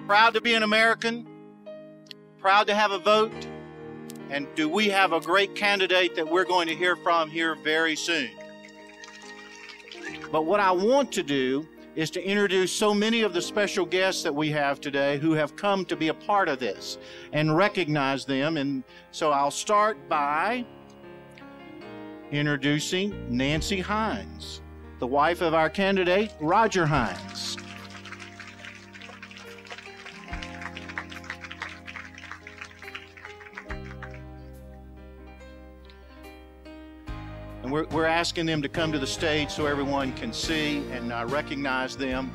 Proud to be an American, proud to have a vote, and do we have a great candidate that we're going to hear from here very soon. But what I want to do is to introduce so many of the special guests that we have today who have come to be a part of this and recognize them. And so I'll start by introducing Nancy Hines, the wife of our candidate, Roger Hines. And we're asking them to come to the stage so everyone can see and recognize them.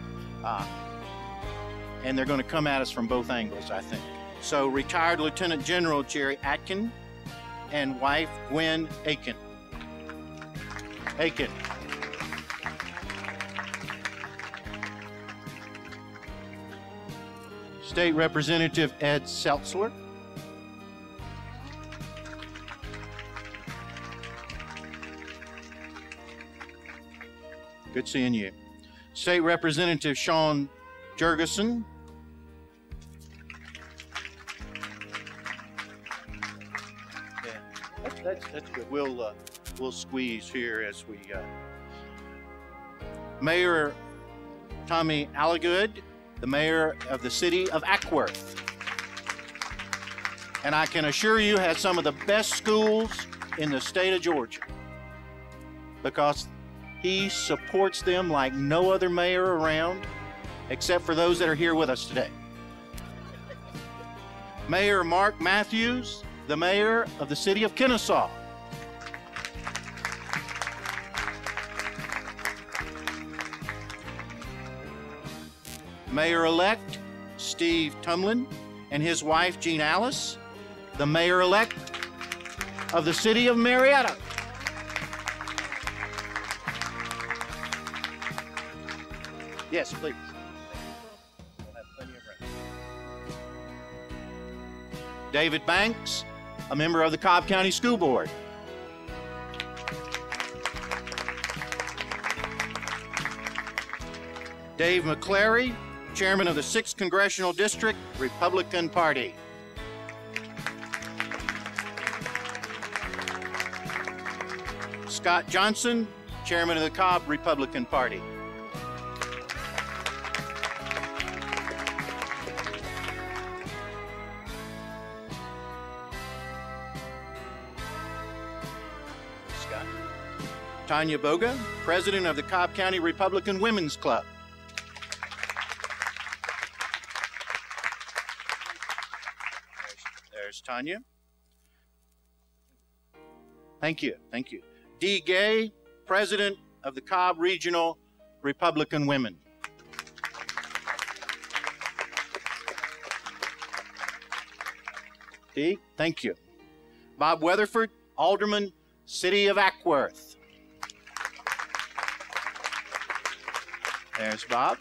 And they're going to come at us from both angles, I think. So retired Lieutenant General Jerry Atkin and wife Gwen Aiken. State Representative Ed Seltzler. Good seeing you. State Representative Sean Jurgensen. Yeah, that's good. We'll squeeze here as we. Mayor Tommy Alligood, the mayor of the city of Ackworth, and I can assure you has some of the best schools in the state of Georgia because he supports them like no other mayor around, except for those that are here with us today. Mayor Mark Matthews, the mayor of the city of Kennesaw. Mayor-elect Steve Tumlin and his wife Jean Alice, the mayor-elect of the city of Marietta. Yes, please. We'll have plenty of room. David Banks, a member of the Cobb County School Board. Dave McClary, chairman of the 6th Congressional District, Republican Party. Scott Johnson, chairman of the Cobb Republican Party. Scott. Tanya Boga, president of the Cobb County Republican Women's Club. There's Tanya. Thank you. Dee Gay, president of the Cobb Regional Republican Women. Dee, thank you. Bob Weatherford, alderman, city of Ackworth. There's Bob.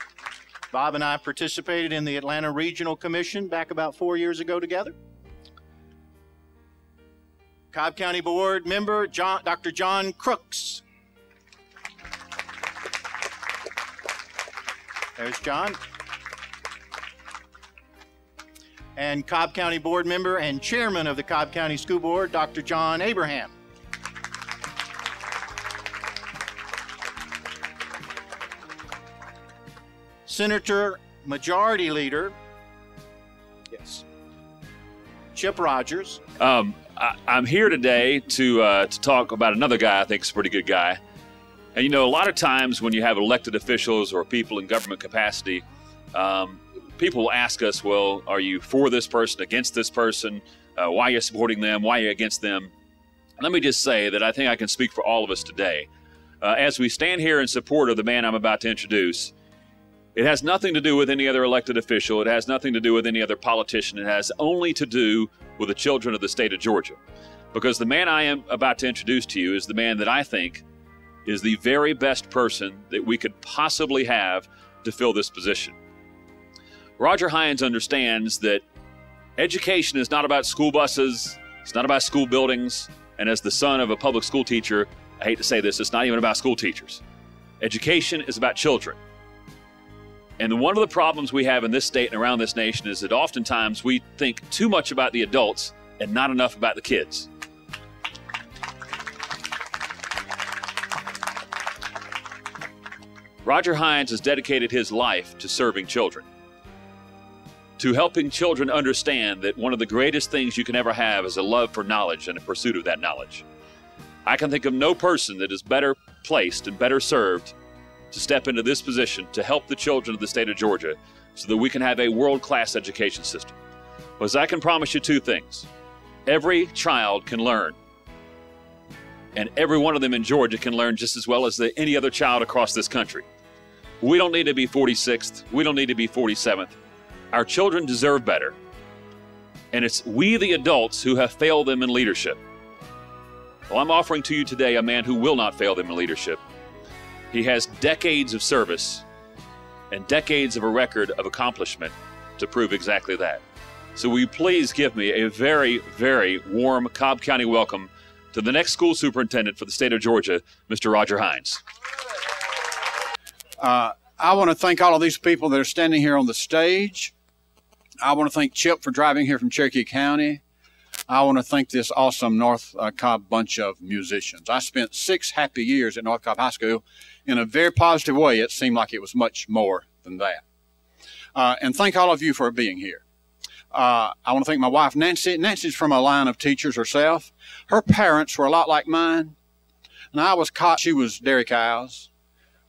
Bob and I participated in the Atlanta Regional Commission back about 4 years ago together. Cobb County Board member, Dr. John Crooks. There's John. And Cobb County Board member and chairman of the Cobb County School Board, Dr. John Abraham. Senator Majority Leader, yes, Chip Rogers. I'm here today to talk about another guy I think is a pretty good guy. And you know, a lot of times when you have elected officials or people in government capacity, people will ask us, well, are you for this person, against this person? Why are you supporting them? Why are you against them? Let me just say that I think I can speak for all of us today. As we stand here in support of the man I'm about to introduce, it has nothing to do with any other elected official. It has nothing to do with any other politician. It has only to do with the children of the state of Georgia. Because the man I am about to introduce to you is the man that I think is the very best person that we could possibly have to fill this position. Roger Hines understands that education is not about school buses, it's not about school buildings, and as the son of a public school teacher, I hate to say this, it's not even about school teachers. Education is about children. And one of the problems we have in this state and around this nation is that oftentimes we think too much about the adults and not enough about the kids. Roger Hines has dedicated his life to serving children, to helping children understand that one of the greatest things you can ever have is a love for knowledge and a pursuit of that knowledge. I can think of no person that is better placed and better served to step into this position to help the children of the state of Georgia so that we can have a world-class education system. Because I can promise you two things. Every child can learn, and every one of them in Georgia can learn just as well as any other child across this country. We don't need to be 46th. We don't need to be 47th. Our children deserve better. And it's we, the adults, who have failed them in leadership. Well, I'm offering to you today a man who will not fail them in leadership. He has decades of service and decades of a record of accomplishment to prove exactly that. So will you please give me a very, very warm Cobb County welcome to the next school superintendent for the state of Georgia, Mr. Roger Hines. I want to thank all of these people that are standing here on the stage. I want to thank Chip for driving here from Cherokee County. I want to thank this awesome North Cobb bunch of musicians. I spent 6 happy years at North Cobb High School. In a very positive way, it seemed like it was much more than that. And thank all of you for being here. I want to thank my wife, Nancy. Nancy's from a line of teachers herself. Her parents were a lot like mine. And I was caught, she was dairy cows.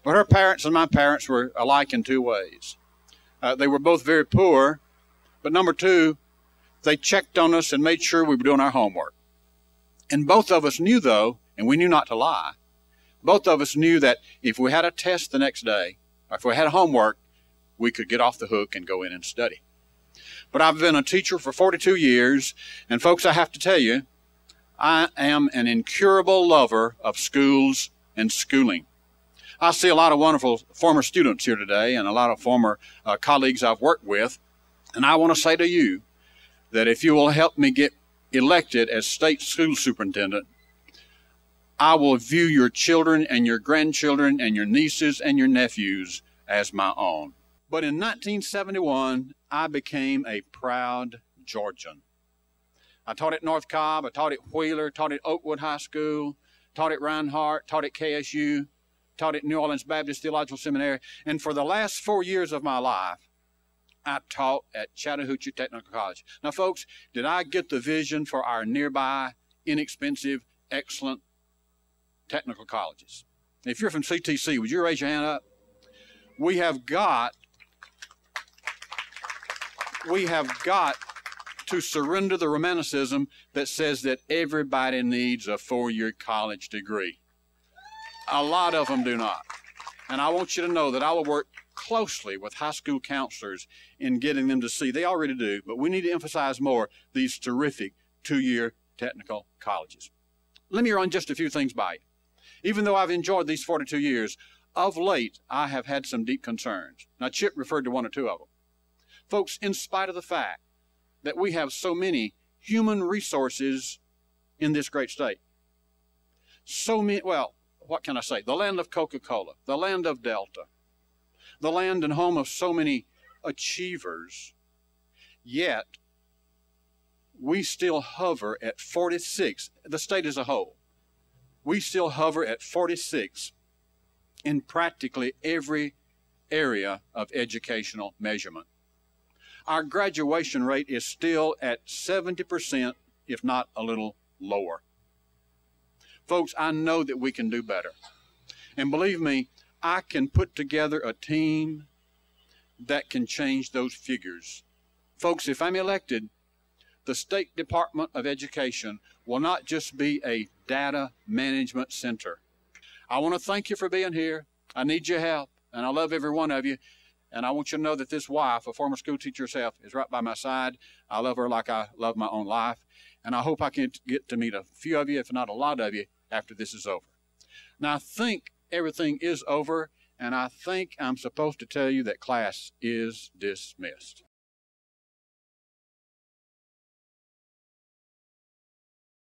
But her parents and my parents were alike in 2 ways. They were both very poor, but number 2, they checked on us and made sure we were doing our homework. And both of us knew, though, and we knew not to lie, both of us knew that if we had a test the next day, or if we had homework, we could get off the hook and go in and study. But I've been a teacher for 42 years, and folks, I have to tell you, I am an incurable lover of schools and schooling. I see a lot of wonderful former students here today and a lot of former colleagues I've worked with, and I want to say to you that if you will help me get elected as state school superintendent, I will view your children and your grandchildren and your nieces and your nephews as my own. But in 1971, I became a proud Georgian. I taught at North Cobb, I taught at Wheeler, taught at Oakwood High School, taught at Reinhardt, taught at KSU, taught at New Orleans Baptist Theological Seminary, and for the last 4 years of my life, I taught at Chattahoochee Technical College. Now, folks, did I get the vision for our nearby, inexpensive, excellent technical colleges? If you're from CTC, would you raise your hand up? We have got to surrender the romanticism that says that everybody needs a 4-year college degree. A lot of them do not. And I want you to know that I will work closely with high school counselors in getting them to see, they already do, but we need to emphasize more these terrific 2-year technical colleges. Let me run just a few things by you. Even though I've enjoyed these 42 years, of late, I have had some deep concerns. Now, Chip referred to 1 or 2 of them. Folks, in spite of the fact that we have so many human resources in this great state, so many, well, what can I say? The land of Coca-Cola, the land of Delta, the land and home of so many achievers, yet we still hover at 46, the state as a whole. We still hover at 46 in practically every area of educational measurement. Our graduation rate is still at 70%, if not a little lower. Folks, I know that we can do better. And believe me, I can put together a team that can change those figures. Folks, if I'm elected, the State Department of Education will not just be a data management center. I want to thank you for being here. I need your help, and I love every one of you. And I want you to know that this wife, a former school teacher herself, is right by my side. I love her like I love my own life. And I hope I can get to meet a few of you, if not a lot of you, after this is over. Now, I think everything is over, and I think I'm supposed to tell you that class is dismissed.